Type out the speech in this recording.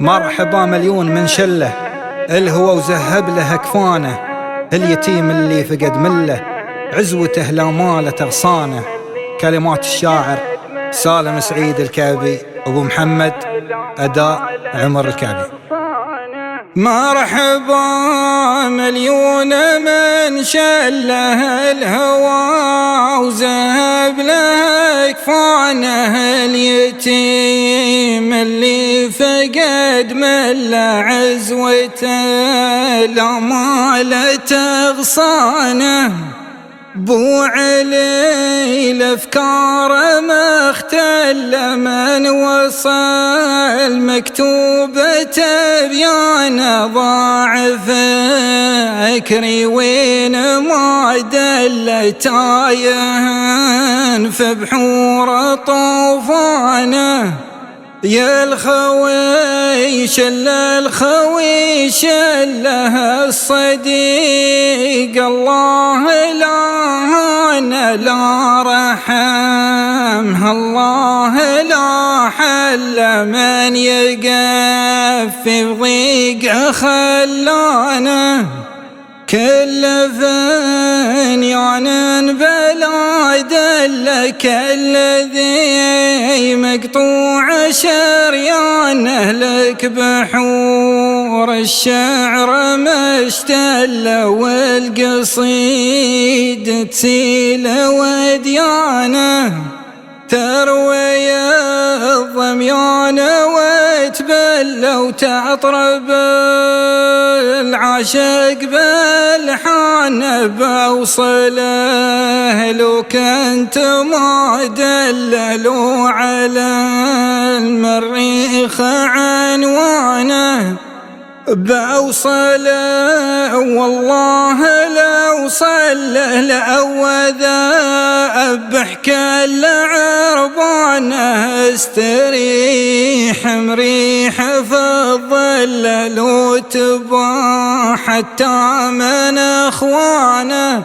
مرحبا مليون من شله، الهوى وزهب له اكفانه، اليتيم اللي فقد مله، عزوته لا مالت اغصانه. كلمات الشاعر سالم سعيد الكعبي، ابو محمد، اداء عمر الكعبي. مرحبا مليون من شله، الهوى وزهب له اكفانه، اليتيم اللي فقد مله، عزوته لا مالت اغصانه. بو علي الافكار مختله، من وصل مكتوبه تبيانه، ضاع فكري وين ما دل، تايه في بحور طوفانه. يا الخوي شل الخوي شله، الصديق الله لا رحم، الله لا حل، من يقف في ضيق خلانه. كل فنيان بلا دلك، الذي مقطوع شريانه، لك بحور الشعر مشتله، والقصيد تسيل وديانه. تروي الضميان وتبلى، وتعطرب العاشق بالحان، بوصله لو كنت ما دللوا على المريخ عنوانه. بوصله والله لو صله، لأوذا بحكى العربانه، استريح مريح في الظل، لو تبا حتى من اخوانه.